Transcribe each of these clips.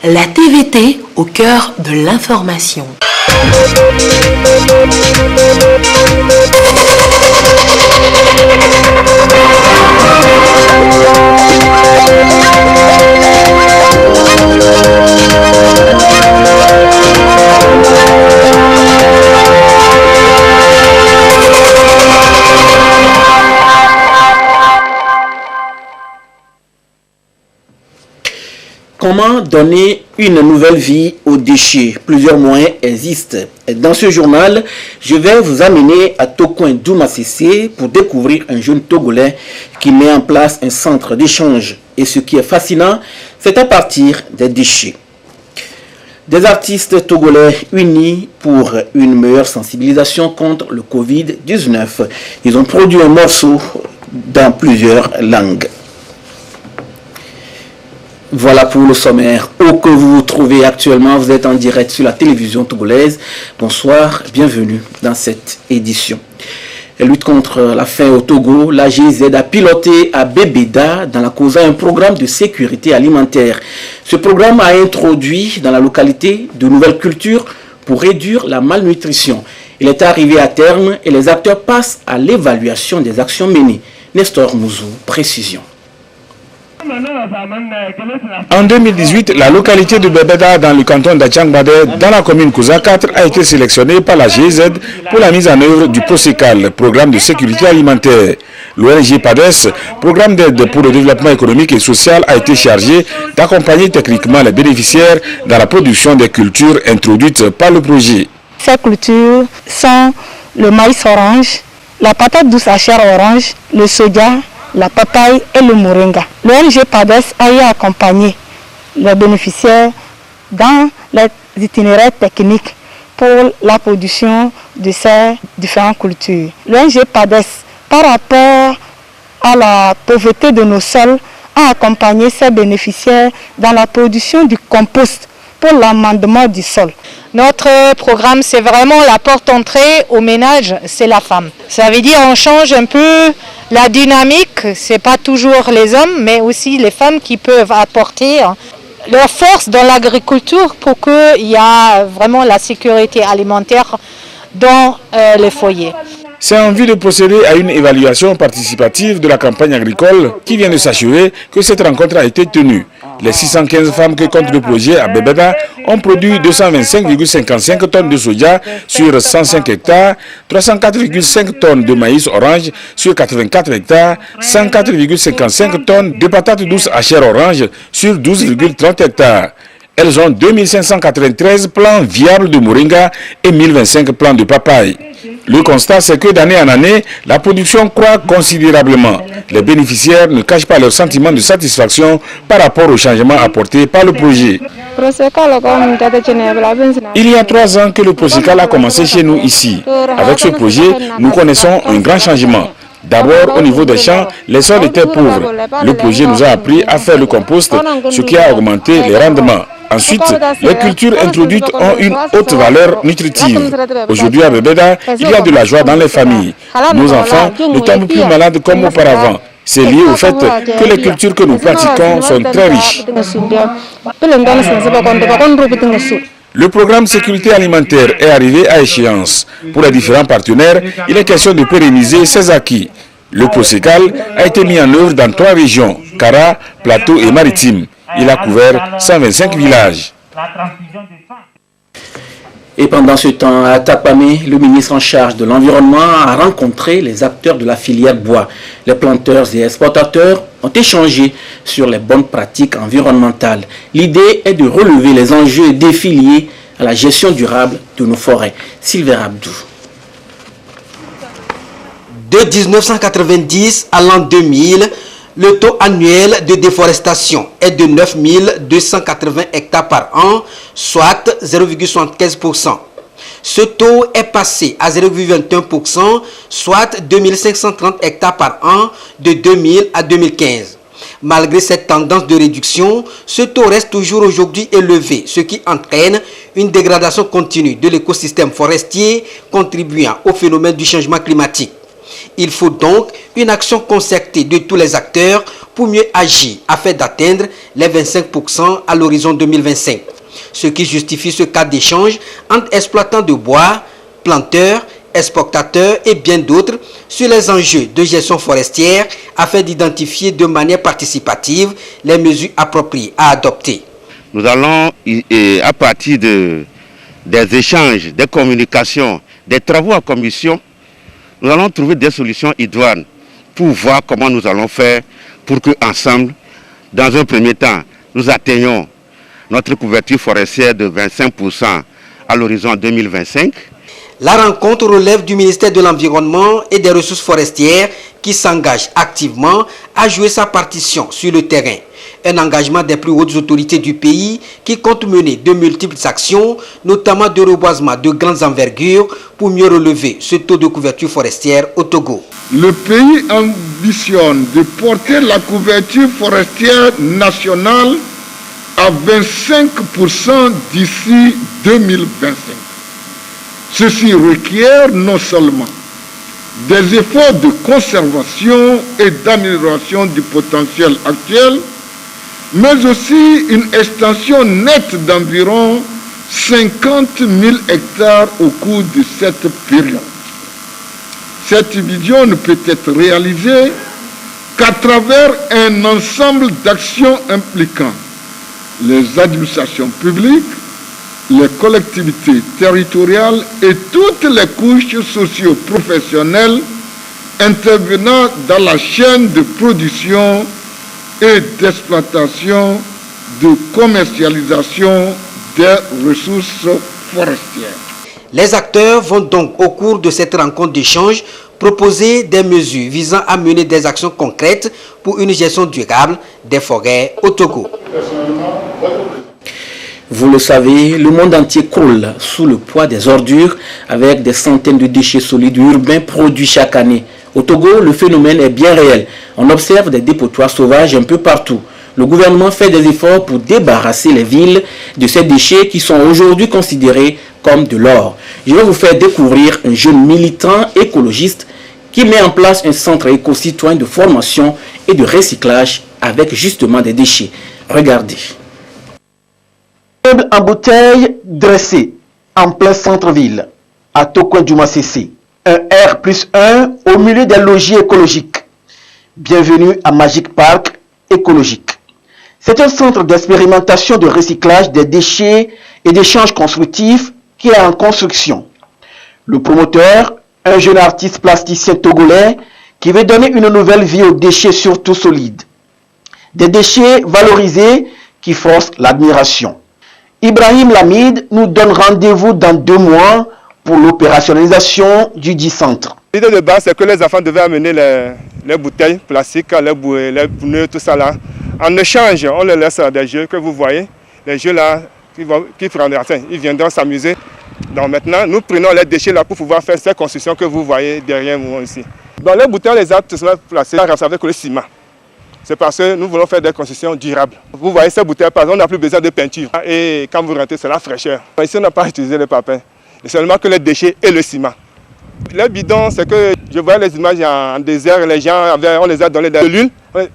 la TVT au cœur de l'information. Comment donner une nouvelle vie aux déchets? Plusieurs moyens existent. Et dans ce journal, je vais vous amener à Tokoin Doumassissé pour découvrir un jeune Togolais qui met en place un centre d'échange. Et ce qui est fascinant, c'est à partir des déchets. Des artistes togolais unis pour une meilleure sensibilisation contre le Covid-19. Ils ont produit un morceau dans plusieurs langues. Voilà pour le sommaire. Où que vous vous trouvez actuellement, vous êtes en direct sur la télévision togolaise. Bonsoir, bienvenue dans cette édition. La lutte contre la faim au Togo, la GIZ a piloté à Bébéda dans la COSA un programme de sécurité alimentaire. Ce programme a introduit dans la localité de nouvelles cultures pour réduire la malnutrition. Il est arrivé à terme et les acteurs passent à l'évaluation des actions menées. Nestor Mouzou, précision. En 2018, la localité de Bébéda dans le canton d'Achangbadé, dans la commune Kouza 4, a été sélectionnée par la GIZ pour la mise en œuvre du PROSECAL, programme de sécurité alimentaire. L'ONG PADES, programme d'aide pour le développement économique et social, a été chargé d'accompagner techniquement les bénéficiaires dans la production des cultures introduites par le projet. Ces cultures sont le maïs orange, la patate douce à chair orange, le soja, la papaye et le moringa. L'ONG PADES a eu accompagné les bénéficiaires dans les itinéraires techniques pour la production de ces différentes cultures. L'ONG PADES, par rapport à la pauvreté de nos sols, a accompagné ces bénéficiaires dans la production du compost pour l'amendement du sol. Notre programme, c'est vraiment la porte d'entrée au ménage, c'est la femme. Ça veut dire on change un peu la dynamique, c'est pas toujours les hommes, mais aussi les femmes qui peuvent apporter leur force dans l'agriculture pour qu'il y ait vraiment la sécurité alimentaire dans les foyers. C'est en vue de procéder à une évaluation participative de la campagne agricole qui vient de s'achever que cette rencontre a été tenue. Les 615 femmes qui comptent le projet à Bébéda ont produit 225,55 tonnes de soja sur 105 hectares, 304,5 tonnes de maïs orange sur 84 hectares, 104,55 tonnes de patates douces à chair orange sur 12,30 hectares. Elles ont 2593 plants viables de moringa et 1025 plants de papaye. Le constat, c'est que d'année en année, la production croît considérablement. Les bénéficiaires ne cachent pas leur sentiment de satisfaction par rapport au changement apporté par le projet. Il y a 3 ans que le PROSECAL a commencé chez nous ici. Avec ce projet, nous connaissons un grand changement. D'abord, au niveau des champs, les sols étaient pauvres. Le projet nous a appris à faire le compost, ce qui a augmenté les rendements. Ensuite, les cultures introduites ont une haute valeur nutritive. Aujourd'hui à Bébéda, il y a de la joie dans les familles. Nos enfants ne tombent plus malades comme auparavant. C'est lié au fait que les cultures que nous pratiquons sont très riches. Le programme sécurité alimentaire est arrivé à échéance. Pour les différents partenaires, il est question de pérenniser ces acquis. Le PROSECAL a été mis en œuvre dans 3 régions, Kara, Plateau et Maritime. Il a couvert 125 villages. Et pendant ce temps, à Tapamé, le ministre en charge de l'environnement a rencontré les acteurs de la filière bois. Les planteurs et exportateurs ont échangé sur les bonnes pratiques environnementales. L'idée est de relever les enjeux et défis liés à la gestion durable de nos forêts. Sylvain Abdou. De 1990 à l'an 2000, le taux annuel de déforestation est de 9 280 hectares par an, soit 0,75%. Ce taux est passé à 0,21%, soit 2530 hectares par an de 2000 à 2015. Malgré cette tendance de réduction, ce taux reste toujours aujourd'hui élevé, ce qui entraîne une dégradation continue de l'écosystème forestier, contribuant au phénomène du changement climatique. Il faut donc une action concertée de tous les acteurs pour mieux agir afin d'atteindre les 25% à l'horizon 2025. Ce qui justifie ce cas d'échange entre exploitants de bois, planteurs, exportateurs et bien d'autres sur les enjeux de gestion forestière afin d'identifier de manière participative les mesures appropriées à adopter. Nous allons, à partir des échanges, des communications, des travaux en commission, nous allons trouver des solutions idoines pour voir comment nous allons faire pour que ensemble, dans un premier temps, nous atteignions notre couverture forestière de 25% à l'horizon 2025. La rencontre relève du ministère de l'Environnement et des Ressources forestières qui s'engage activement à jouer sa partition sur le terrain. Un engagement des plus hautes autorités du pays qui compte mener de multiples actions, notamment de reboisement de grandes envergures pour mieux relever ce taux de couverture forestière au Togo. Le pays ambitionne de porter la couverture forestière nationale à 25% d'ici 2025. Ceci requiert non seulement des efforts de conservation et d'amélioration du potentiel actuel, mais aussi une extension nette d'environ 50 000 hectares au cours de cette période. Cette vision ne peut être réalisée qu'à travers un ensemble d'actions impliquant les administrations publiques, les collectivités territoriales et toutes les couches socio-professionnelles intervenant dans la chaîne de production et d'exploitation, de commercialisation des ressources forestières. Les acteurs vont donc au cours de cette rencontre d'échange proposer des mesures visant à mener des actions concrètes pour une gestion durable des forêts au Togo. Vous le savez, le monde entier croule sous le poids des ordures avec des centaines de déchets solides urbains produits chaque année. Au Togo, le phénomène est bien réel. On observe des dépotoirs sauvages un peu partout. Le gouvernement fait des efforts pour débarrasser les villes de ces déchets qui sont aujourd'hui considérés comme de l'or. Je vais vous faire découvrir un jeune militant écologiste qui met en place un centre éco-citoyen de formation et de recyclage avec justement des déchets. Regardez. En bouteille dressé en plein centre-ville, à Tokwen du Massissé. Un R+1 au milieu des logis écologiques. Bienvenue à Magic Park écologique. C'est un centre d'expérimentation de recyclage des déchets et d'échanges constructifs qui est en construction. Le promoteur, un jeune artiste plasticien togolais qui veut donner une nouvelle vie aux déchets surtout solides. Des déchets valorisés qui forcent l'admiration. Ibrahim Lamid nous donne rendez-vous dans 2 mois pour l'opérationnalisation du dit centre. L'idée de base, c'est que les enfants devaient amener les bouteilles plastiques, les pneus, tout ça là. En échange, on les laisse à des jeux que vous voyez. Les jeux là, ils viendront s'amuser. Donc maintenant, nous prenons les déchets là pour pouvoir faire ces constructions que vous voyez derrière moi ici. Dans les bouteilles, les arbres sont placés avec le ciment. C'est parce que nous voulons faire des constructions durables. Vous voyez ces bouteilles, par exemple, on n'a plus besoin de peinture. Et quand vous rentrez, c'est la fraîcheur. Ici, on n'a pas utilisé les papins. C'est seulement que les déchets et le ciment. Les bidons, c'est que je voyais les images en désert, les gens, on les a donné de l'huile.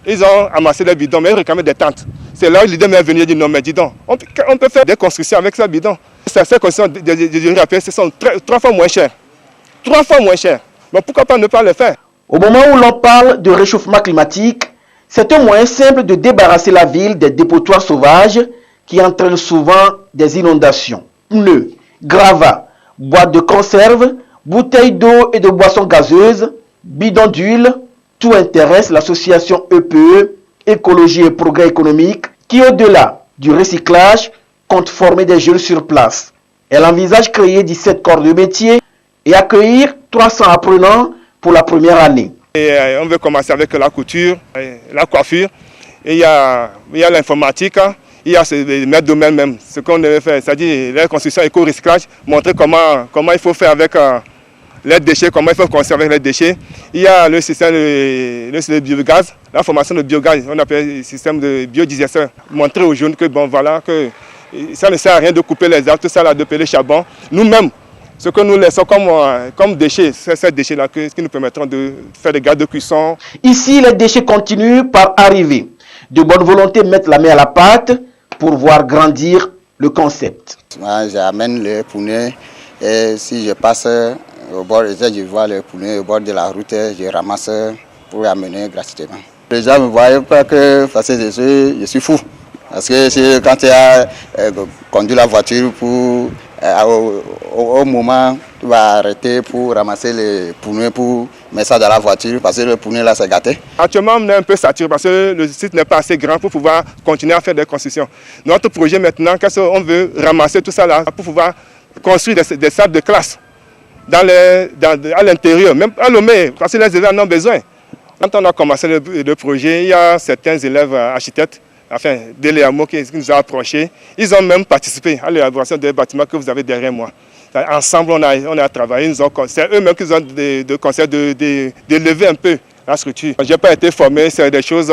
Ils ont amassé les bidons, mais ils réclamaient des tentes. C'est là où l'idée m'est venue, j'ai dit non, mais dis donc, on peut faire des constructions avec ces bidons. Ces constructions de ce sont 3 fois moins chères. 3 fois moins chères. Mais pourquoi pas ne pas le faire? Au moment où l'on parle de réchauffement climatique, c'est un moyen simple de débarrasser la ville des dépotoirs sauvages qui entraînent souvent des inondations. Pneus, gravats, boîtes de conserve, bouteilles d'eau et de boissons gazeuses, bidons d'huile, tout intéresse l'association EPE, Écologie et Progrès économique, qui au-delà du recyclage, compte former des jeunes sur place. Elle envisage créer 17 corps de métier et accueillir 300 apprenants pour la première année. Et on veut commencer avec la couture, la coiffure, et il y a l'informatique, il y a les maîtres domaines même, ce qu'on devait faire, c'est-à-dire la construction éco-recyclage, montrer comment il faut faire avec les déchets, comment il faut conserver les déchets. Il y a le système de biogaz, la formation de biogaz, on appelle le système de biodigesteur, montrer aux jeunes que bon voilà, que ça ne sert à rien de couper les arbres, tout ça là, de peler le charbon. Nous-mêmes, Ce que nous laissons comme déchets, c'est ces déchets-là qui nous permettront de faire des gaz de cuisson. Ici, les déchets continuent par arriver. De bonne volonté mettent la main à la pâte pour voir grandir le concept. Moi, j'amène le poulet et si je passe au bord, je vois le poulet au bord de la route, je ramasse pour amener gratuitement. Les gens ne me voient pas que parce que je suis fou. Parce que quand tu as conduit la voiture pour, au moment, tu vas arrêter pour ramasser les poneys pour mettre ça dans la voiture parce que le poney là c'est gâté. Actuellement, on est un peu saturé parce que le site n'est pas assez grand pour pouvoir continuer à faire des constructions. Notre projet maintenant, on veut ramasser tout ça là pour pouvoir construire des salles de classe à l'intérieur, même à Lomé, parce que les élèves en ont besoin. Quand on a commencé le projet, il y a certains élèves architectes, enfin, de l'EAMO qui nous ont approchés. Ils ont même participé à l'élaboration des bâtiments que vous avez derrière moi. Ensemble, on a travaillé. C'est eux-mêmes qui ont de conseils de lever un peu la structure. Je n'ai pas été formé, c'est des choses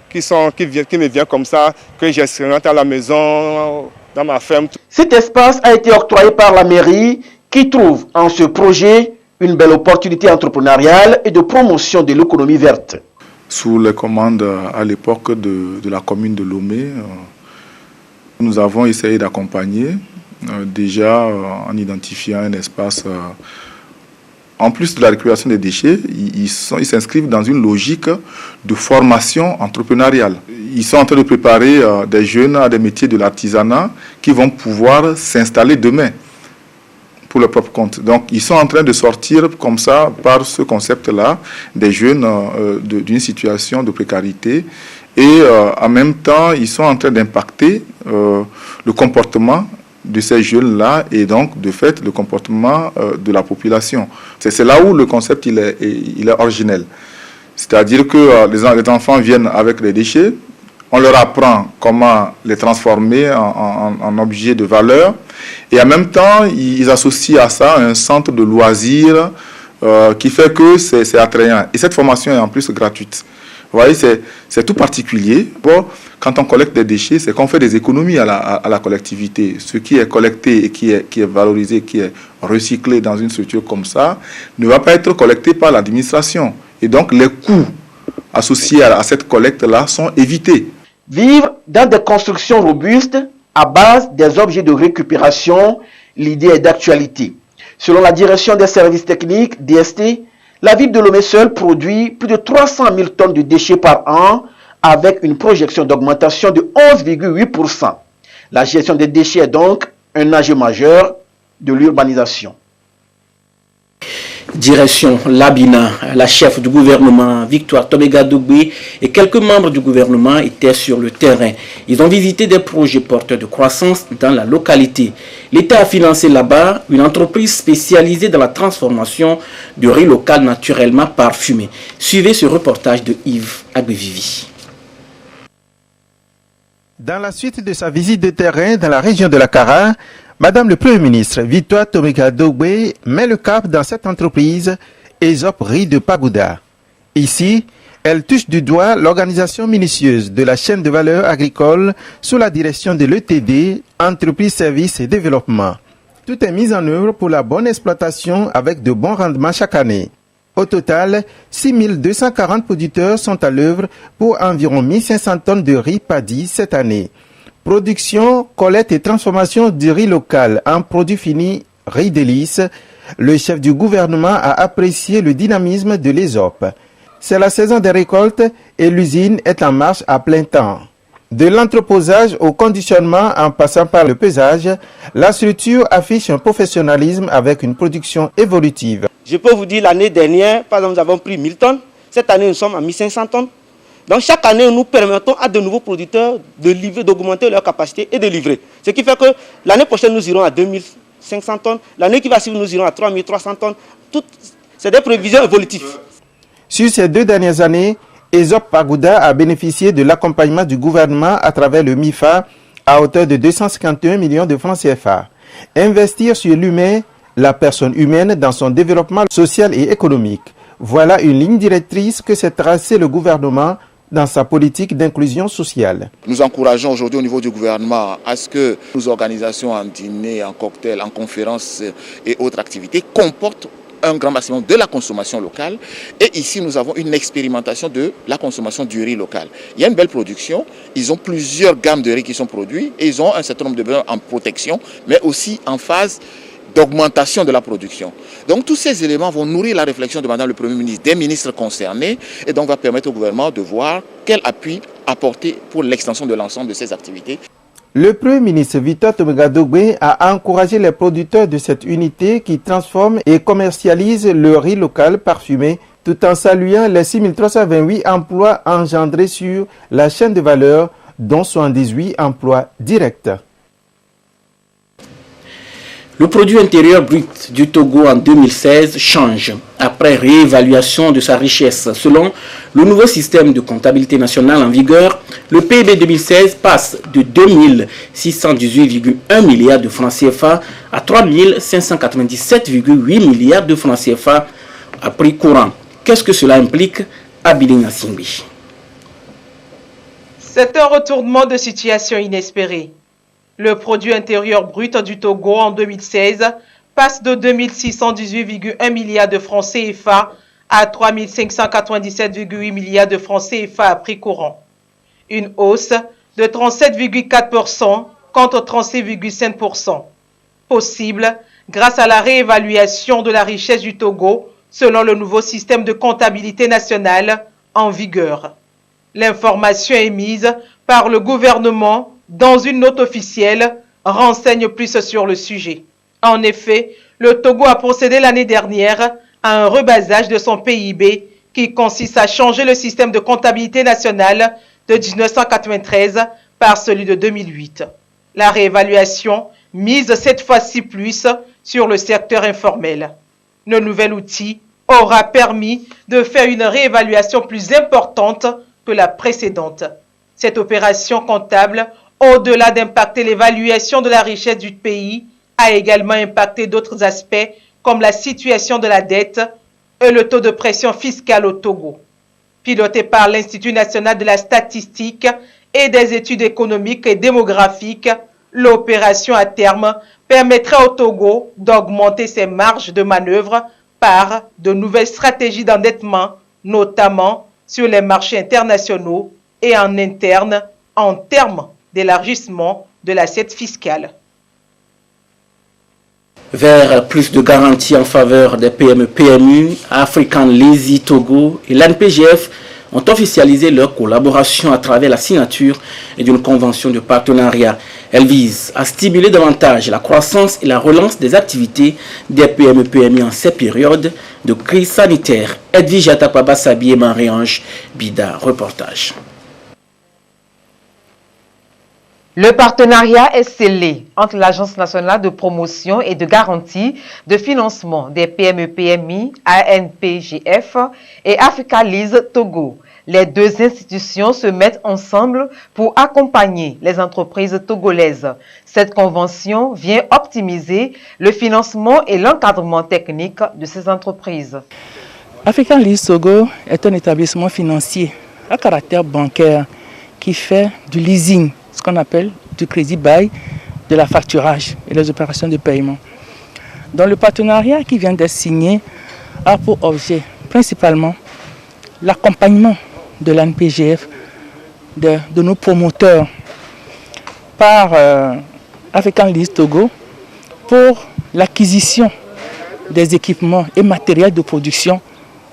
qui me viennent comme ça, que j'expérimente à la maison, dans ma ferme. Cet espace a été octroyé par la mairie qui trouve en ce projet une belle opportunité entrepreneuriale et de promotion de l'économie verte. Sous les commandes à l'époque de la commune de Lomé, nous avons essayé d'accompagner déjà en identifiant un espace. En plus de la récupération des déchets, ils s'inscrivent dans une logique de formation entrepreneuriale. Ils sont en train de préparer des jeunes à des métiers de l'artisanat qui vont pouvoir s'installer demain pour leur propre compte. Donc, ils sont en train de sortir comme ça, par ce concept-là, des jeunes d'une situation de précarité. Et en même temps, ils sont en train d'impacter le comportement de ces jeunes-là et donc, de fait, le comportement de la population. C'est là où le concept il est originel. C'est-à-dire que les enfants viennent avec les déchets, on leur apprend comment les transformer en objets de valeur. Et en même temps, ils associent à ça un centre de loisirs qui fait que c'est attrayant. Et cette formation est en plus gratuite. Vous voyez, c'est tout particulier. Bon, quand on collecte des déchets, c'est qu'on fait des économies à la collectivité. Ce qui est collecté et qui est valorisé, qui est recyclé dans une structure comme ça, ne va pas être collecté par l'administration. Et donc, les coûts associés à cette collecte-là sont évités. Vivre dans des constructions robustes à base des objets de récupération, l'idée est d'actualité. Selon la direction des services techniques, DST, la ville de Lomé seule produit plus de 300 000 tonnes de déchets par an avec une projection d'augmentation de 11,8%. La gestion des déchets est donc un enjeu majeur de l'urbanisation. Direction Labina, la chef du gouvernement Victoire Tomega Dogbé et quelques membres du gouvernement étaient sur le terrain. Ils ont visité des projets porteurs de croissance dans la localité. L'État a financé là-bas une entreprise spécialisée dans la transformation de riz local naturellement parfumé. Suivez ce reportage de Yves Agbevivi. Dans la suite de sa visite de terrain dans la région de la Kara, Madame le Premier ministre Victoire Tomega Dogbé met le cap dans cette entreprise Aesop Riz de Pagouda. Ici, elle touche du doigt l'organisation minutieuse de la chaîne de valeur agricole sous la direction de l'ETD, Entreprise Services et Développement. Tout est mis en œuvre pour la bonne exploitation avec de bons rendements chaque année. Au total, 6240 producteurs sont à l'œuvre pour environ 1500 tonnes de riz paddy cette année. Production, collecte et transformation du riz local en produit fini riz délice. Le chef du gouvernement a apprécié le dynamisme de l'Aesop. C'est la saison des récoltes et l'usine est en marche à plein temps. De l'entreposage au conditionnement en passant par le pesage, la structure affiche un professionnalisme avec une production évolutive. Je peux vous dire, l'année dernière, par exemple, nous avons pris 1000 tonnes. Cette année, nous sommes à 1500 tonnes. Donc chaque année, nous permettons à de nouveaux producteurs de livrer, d'augmenter leur capacité et de livrer. Ce qui fait que l'année prochaine, nous irons à 2500 tonnes. L'année qui va suivre, nous irons à 3300 tonnes. C'est des prévisions évolutives. Sur ces 2 dernières années, Aesop Pagouda a bénéficié de l'accompagnement du gouvernement à travers le MIFA à hauteur de 251 millions de francs CFA. Investir sur l'humain, la personne humaine dans son développement social et économique. Voilà une ligne directrice que s'est tracée le gouvernement dans sa politique d'inclusion sociale. Nous encourageons aujourd'hui au niveau du gouvernement à ce que nos organisations en dîner, en cocktail, en conférences et autres activités comportent un grand maximum de la consommation locale. Et ici, nous avons une expérimentation de la consommation du riz local. Il y a une belle production. Ils ont plusieurs gammes de riz qui sont produits et ils ont un certain nombre de besoins en protection, mais aussi en phase d'augmentation de la production. Donc tous ces éléments vont nourrir la réflexion de Madame le Premier ministre, des ministres concernés, et donc va permettre au gouvernement de voir quel appui apporter pour l'extension de l'ensemble de ces activités. Le Premier ministre Victor Toméga-Dogbe a encouragé les producteurs de cette unité qui transforment et commercialisent le riz local parfumé, tout en saluant les 6328 emplois engendrés sur la chaîne de valeur, dont 78 emplois directs. Le produit intérieur brut du Togo en 2016 change après réévaluation de sa richesse. Selon le nouveau système de comptabilité nationale en vigueur, le PIB 2016 passe de 2618,1 milliards de francs CFA à 3597,8 milliards de francs CFA à prix courant. Qu'est-ce que cela implique? Abilina Simbi. C'est un retournement de situation inespéré. Le produit intérieur brut du Togo en 2016 passe de 2618,1 milliards de francs CFA à 3597,8 milliards de francs CFA à prix courant. Une hausse de 37,4% contre 36,5%. Possible grâce à la réévaluation de la richesse du Togo selon le nouveau système de comptabilité nationale en vigueur. L'information émise par le gouvernement dans une note officielle renseigne plus sur le sujet. En effet, le Togo a procédé l'année dernière à un rebasage de son PIB qui consiste à changer le système de comptabilité nationale de 1993 par celui de 2008. La réévaluation mise cette fois-ci plus sur le secteur informel. Le nouvel outil aura permis de faire une réévaluation plus importante que la précédente. Cette opération comptable, au-delà d'impacter l'évaluation de la richesse du pays, a également impacté d'autres aspects comme la situation de la dette et le taux de pression fiscale au Togo. Piloté par l'Institut national de la statistique et des études économiques et démographiques, l'opération à terme permettra au Togo d'augmenter ses marges de manœuvre par de nouvelles stratégies d'endettement, notamment sur les marchés internationaux et en interne en termes d'élargissement de l'assiette fiscale. Vers plus de garanties en faveur des PME-PMU, African Leasy Togo et l'ANPGF ont officialisé leur collaboration à travers la signature d'une convention de partenariat. Elle vise à stimuler davantage la croissance et la relance des activités des PME-PMU en ces périodes de crise sanitaire. Edwige Atapaba Sabi et Marie-Ange Bida, reportage. Le partenariat est scellé entre l'Agence nationale de promotion et de garantie de financement des PME-PMI, ANPGF, et Africa Lease Togo. Les deux institutions se mettent ensemble pour accompagner les entreprises togolaises. Cette convention vient optimiser le financement et l'encadrement technique de ces entreprises. African Lease Togo est un établissement financier à caractère bancaire qui fait du leasing, ce qu'on appelle du crédit bail, de la facturage et des opérations de paiement. Dans le partenariat qui vient d'être signé a pour objet principalement l'accompagnement de l'ANPGF, de nos promoteurs par African Lease Togo pour l'acquisition des équipements et matériels de production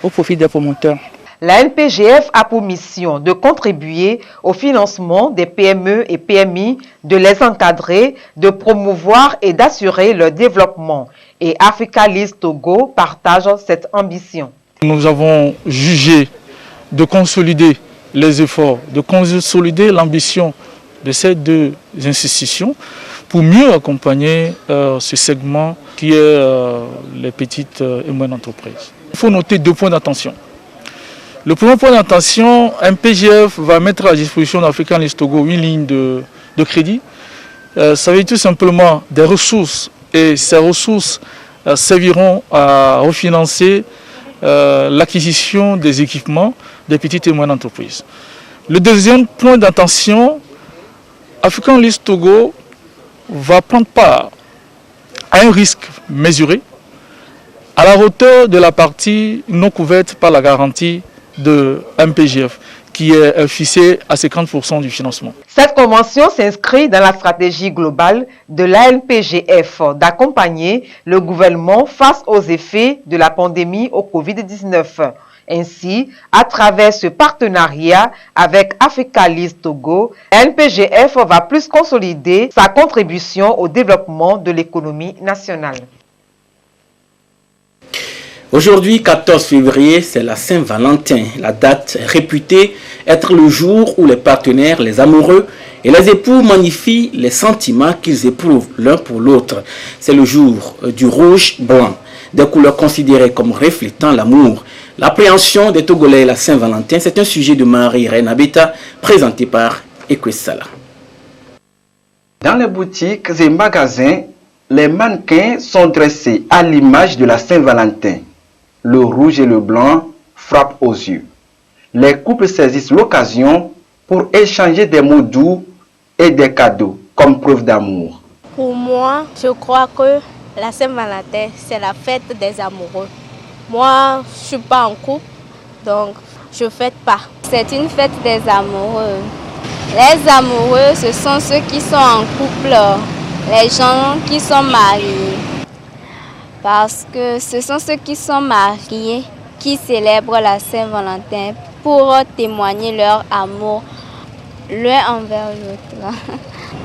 au profit des promoteurs. La NPGF a pour mission de contribuer au financement des PME et PMI, de les encadrer, de promouvoir et d'assurer leur développement. Et Africa Lease Togo partage cette ambition. Nous avons jugé de consolider les efforts, de consolider l'ambition de ces deux institutions pour mieux accompagner ce segment qui est les petites et moyennes entreprises. Il faut noter 2 points d'attention. Le premier point d'attention, MPGF va mettre à disposition d'African Lease Togo une ligne de crédit. Ça veut dire tout simplement des ressources, et ces ressources serviront à refinancer l'acquisition des équipements des petites et moyennes entreprises. Le deuxième point d'attention, African List Togo va prendre part à un risque mesuré à la hauteur de la partie non couverte par la garantie de MPGF, qui est fixée à 50% du financement. Cette convention s'inscrit dans la stratégie globale de l'ANPGF d'accompagner le gouvernement face aux effets de la pandémie au Covid-19. Ainsi, à travers ce partenariat avec Africa List Togo, l'ANPGF va plus consolider sa contribution au développement de l'économie nationale. Aujourd'hui, 14 février, c'est la Saint-Valentin. La date est réputée être le jour où les partenaires, les amoureux et les époux magnifient les sentiments qu'ils éprouvent l'un pour l'autre. C'est le jour du rouge-blanc, des couleurs considérées comme reflétant l'amour. L'appréhension des Togolais et la Saint-Valentin, c'est un sujet de Marie-Reine Abeta, présenté par Ekwesala. Dans les boutiques et magasins, les mannequins sont dressés à l'image de la Saint-Valentin. Le rouge et le blanc frappent aux yeux. Les couples saisissent l'occasion pour échanger des mots doux et des cadeaux comme preuve d'amour. Pour moi, je crois que la Saint-Valentin, c'est la fête des amoureux. Moi, je ne suis pas en couple, donc je ne fête pas. C'est une fête des amoureux. Les amoureux, ce sont ceux qui sont en couple, les gens qui sont mariés. Parce que ce sont ceux qui sont mariés qui célèbrent la Saint-Valentin pour témoigner leur amour l'un envers l'autre.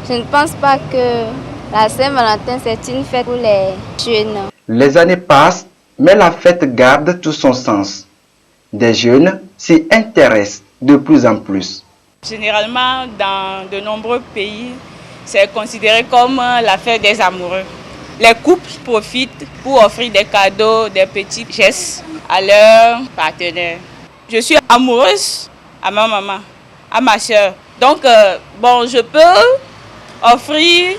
Je ne pense pas que la Saint-Valentin, c'est une fête pour les jeunes. Les années passent, mais la fête garde tout son sens. Des jeunes s'y intéressent de plus en plus. Généralement, dans de nombreux pays, c'est considéré comme la fête des amoureux. Les couples profitent pour offrir des cadeaux, des petits gestes à leurs partenaires. Je suis amoureuse à ma maman, à ma soeur. Donc, je peux offrir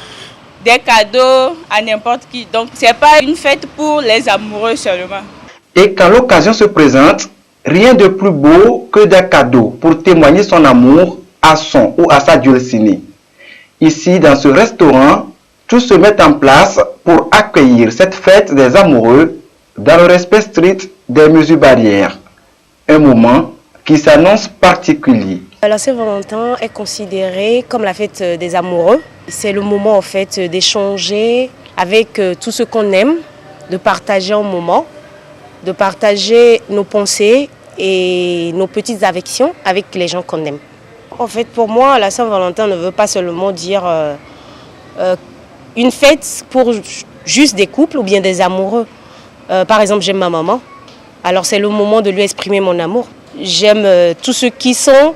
des cadeaux à n'importe qui. Donc, ce n'est pas une fête pour les amoureux seulement. Et quand l'occasion se présente, rien de plus beau que des cadeaux pour témoigner son amour à son ou à sa dulcinée. Ici, dans ce restaurant, tout se met en place pour accueillir cette fête des amoureux dans le respect strict des mesures barrières. Un moment qui s'annonce particulier. La Saint-Valentin est considérée comme la fête des amoureux. C'est le moment en fait d'échanger avec tout ce qu'on aime, de partager un moment, de partager nos pensées et nos petites affections avec les gens qu'on aime. En fait, pour moi, la Saint-Valentin ne veut pas seulement dire une fête pour juste des couples ou bien des amoureux. Par exemple, j'aime ma maman, alors c'est le moment de lui exprimer mon amour. J'aime tous ceux qui sont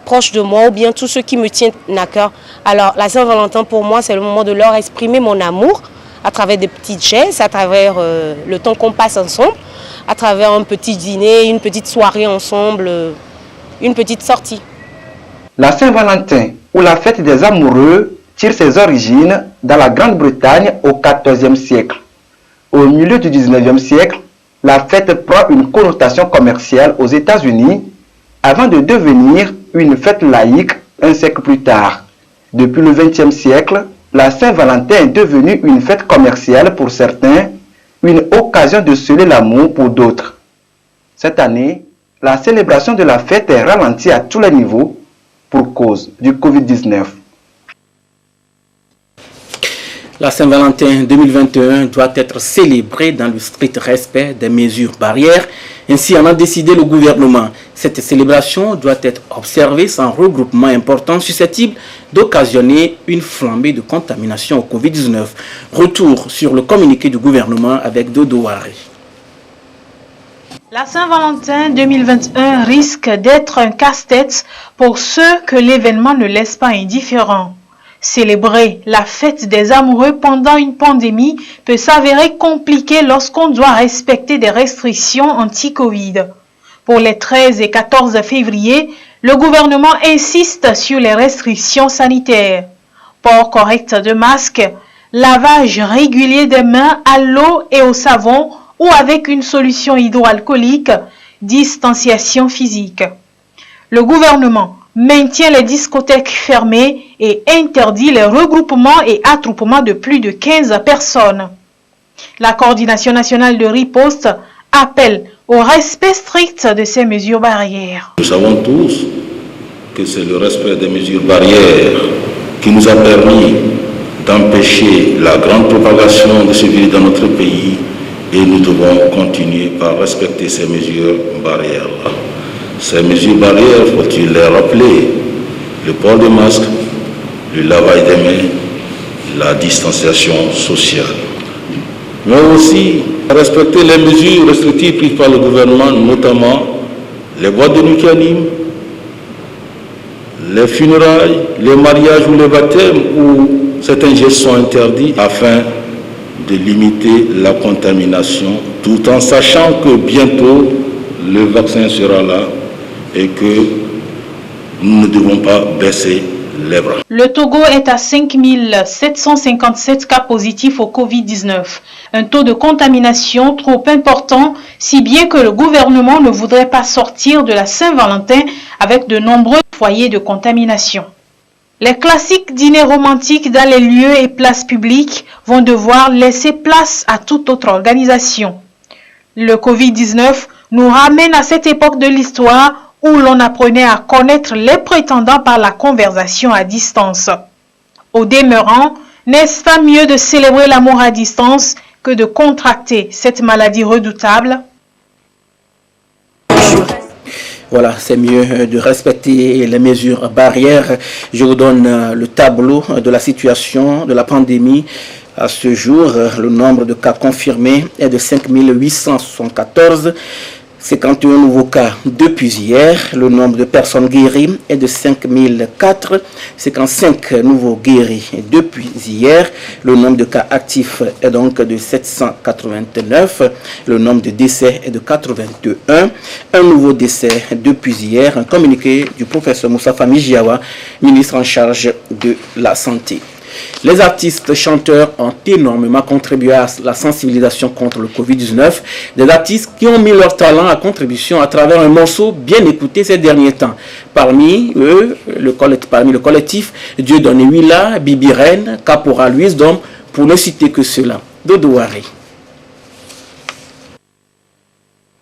proches de moi ou bien tous ceux qui me tiennent à cœur. Alors la Saint-Valentin pour moi, c'est le moment de leur exprimer mon amour à travers des petites gestes, à travers le temps qu'on passe ensemble, à travers un petit dîner, une petite soirée ensemble, une petite sortie. La Saint-Valentin, ou la fête des amoureux, tire ses origines dans la Grande-Bretagne au XIVe siècle. Au milieu du XIXe siècle, la fête prend une connotation commerciale aux États-Unis avant de devenir une fête laïque un siècle plus tard. Depuis le XXe siècle, la Saint-Valentin est devenue une fête commerciale pour certains, une occasion de sceller l'amour pour d'autres. Cette année, la célébration de la fête est ralentie à tous les niveaux pour cause du Covid-19. La Saint-Valentin 2021 doit être célébrée dans le strict respect des mesures barrières. Ainsi en a décidé le gouvernement. Cette célébration doit être observée sans regroupement important susceptible d'occasionner une flambée de contamination au Covid-19. Retour sur le communiqué du gouvernement avec Dodo Waré. La Saint-Valentin 2021 risque d'être un casse-tête pour ceux que l'événement ne laisse pas indifférents. Célébrer la fête des amoureux pendant une pandémie peut s'avérer compliqué lorsqu'on doit respecter des restrictions anti-Covid. Pour les 13 et 14 février, le gouvernement insiste sur les restrictions sanitaires. Port correct de masques, lavage régulier des mains à l'eau et au savon ou avec une solution hydroalcoolique, distanciation physique. Le gouvernement maintient les discothèques fermées et interdit les regroupements et attroupements de plus de 15 personnes. La coordination nationale de riposte appelle au respect strict de ces mesures barrières. Nous savons tous que c'est le respect des mesures barrières qui nous a permis d'empêcher la grande propagation de ce virus dans notre pays et nous devons continuer par respecter ces mesures barrières-là. Ces mesures barrières, faut-il les rappeler, le port de masque, le lavage des mains, la distanciation sociale. Mais aussi respecter les mesures restrictives prises par le gouvernement, notamment les boîtes de nuit qui animent, les funérailles, les mariages ou les baptêmes où certains gestes sont interdits afin de limiter la contamination, tout en sachant que bientôt le vaccin sera là et que nous ne devons pas baisser les bras. Le Togo est à 5757 cas positifs au Covid-19, un taux de contamination trop important, si bien que le gouvernement ne voudrait pas sortir de la Saint-Valentin avec de nombreux foyers de contamination. Les classiques dîners romantiques dans les lieux et places publiques vont devoir laisser place à toute autre organisation. Le Covid-19 nous ramène à cette époque de l'histoire où l'on apprenait à connaître les prétendants par la conversation à distance. Au demeurant, n'est-ce pas mieux de célébrer l'amour à distance que de contracter cette maladie redoutable? Voilà, c'est mieux de respecter les mesures barrières. Je vous donne le tableau de la situation de la pandémie. À ce jour, le nombre de cas confirmés est de 5874. 51 nouveaux cas depuis hier. Le nombre de personnes guéries est de 5004. 55 nouveaux guéris depuis hier. Le nombre de cas actifs est donc de 789. Le nombre de décès est de 81. Un nouveau décès depuis hier. Un communiqué du professeur Moussa Mijiawa, ministre en charge de la Santé. Les artistes chanteurs ont énormément contribué à la sensibilisation contre le Covid-19. Des artistes qui ont mis leur talent à contribution à travers un morceau bien écouté ces derniers temps. Parmi eux, le collectif Dieudonné Willa, Bibi Reine, Caporal Wisdom, pour ne citer que cela. Dodouari.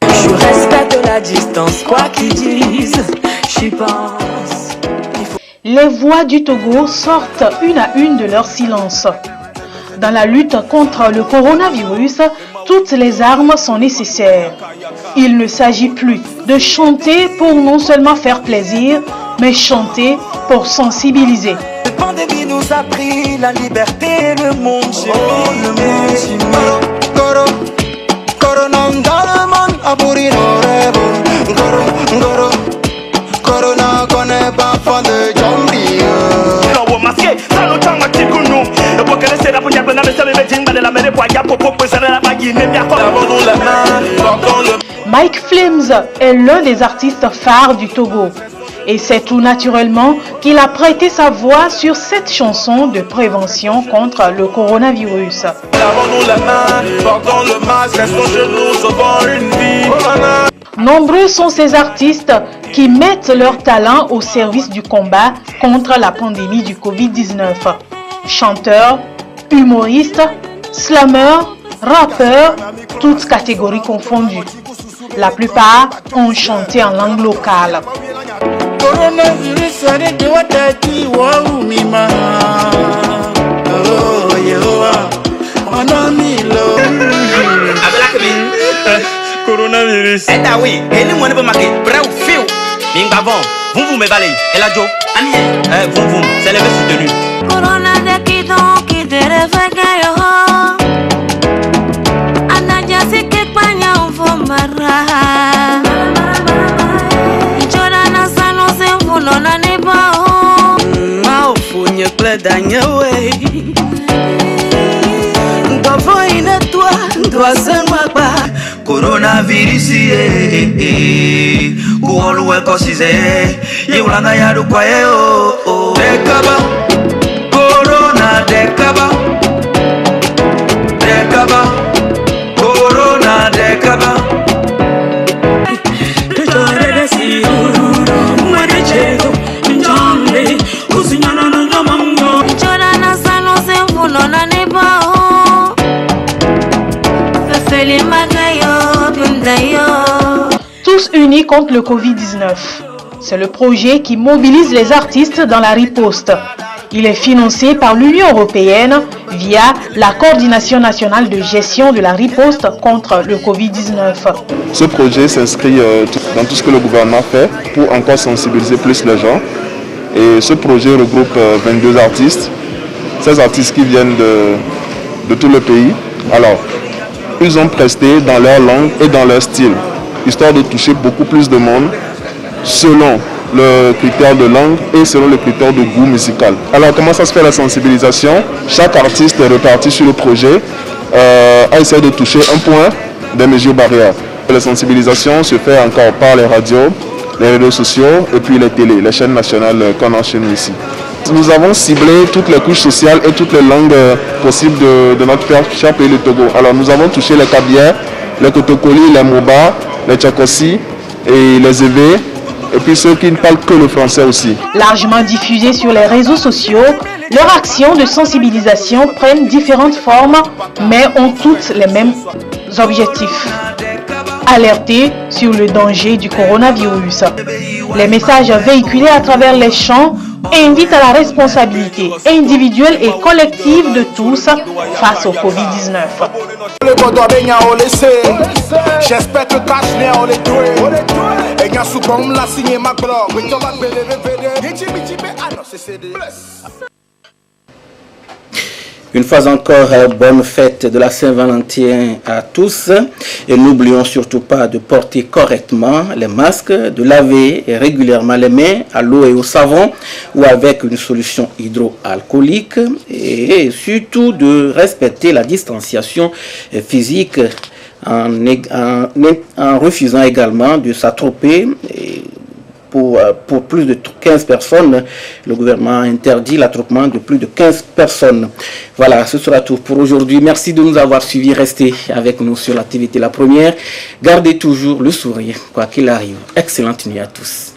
Je respecte la distance, quoi qu'ils disent, j'y pense. Les voix du Togo sortent une à une de leur silence. Dans la lutte contre le coronavirus, toutes les armes sont nécessaires. Il ne s'agit plus de chanter pour non seulement faire plaisir, mais chanter pour sensibiliser. La pandémie nous a pris la liberté, le monde s'est Corona dans le monde a pourri nos rêves. Corona connaît pas fin de Jambi. Mike Flames est l'un des artistes phares du Togo. Et c'est tout naturellement qu'il a prêté sa voix sur cette chanson de prévention contre le coronavirus. Nombreux sont ces artistes qui mettent leur talent au service du combat contre la pandémie du Covid-19. Chanteurs, humoristes, slammeurs, rappeurs, toutes catégories confondues. La plupart ont chanté en langue locale. Coronavirus. Eh ta oui, et nous on ne peut marquer. Bref, fio. Minga bon. Vous me balayez. Et la Jo. Ami. Vous. C'est le soutenu. Corona de kidon qui te refait yo. Anaja si que panya on mara. Jorana sano se vuno na neba ho. Ma ofunye pledanya we. Ndavo ina toi, doit se maba. Coronavirus kuolu ekosize yulanga ya lukwaye dekaba corona dekaba corona dekaba unis contre le Covid-19. C'est le projet qui mobilise les artistes dans la riposte. Il est financé par l'Union européenne via la Coordination nationale de gestion de la riposte contre le Covid-19. Ce projet s'inscrit dans tout ce que le gouvernement fait pour encore sensibiliser plus les gens. Et ce projet regroupe 22 artistes, 16 artistes qui viennent de tout le pays. Alors, ils ont presté dans leur langue et dans leur style, histoire de toucher beaucoup plus de monde selon le critère de langue et selon le critère de goût musical. Alors comment ça se fait la sensibilisation? Chaque artiste est reparti sur le projet a essayé de toucher un point des mesures barrières. La sensibilisation se fait encore par les radios, les réseaux sociaux et puis les télés, les chaînes nationales qu'on a chez nous ici. Nous avons ciblé toutes les couches sociales et toutes les langues possibles de notre cher pays, le Togo. Alors nous avons touché les Kabyles, les Kotokoli, les Moba, les Tchakossi et les Évé. Et puis ceux qui ne parlent que le français aussi. Largement diffusés sur les réseaux sociaux, leurs actions de sensibilisation prennent différentes formes, mais ont toutes les mêmes objectifs. Alerter sur le danger du coronavirus. Les messages véhiculés à travers les chants invitent à la responsabilité individuelle et collective de tous face au Covid-19. J'espère que Kashner on les doit. Et bien souvent on l'a signé ma gloire. Une fois encore, bonne fête de la Saint-Valentin à tous. Et n'oublions surtout pas de porter correctement les masques, de laver régulièrement les mains à l'eau et au savon ou avec une solution hydroalcoolique. Et surtout de respecter la distanciation physique en refusant également de s'attroper. Pour plus de 15 personnes, le gouvernement interdit l'attroupement de plus de 15 personnes. Voilà, ce sera tout pour aujourd'hui. Merci de nous avoir suivis. Restez avec nous sur la TVT La Première. Gardez toujours le sourire, quoi qu'il arrive. Excellente nuit à tous.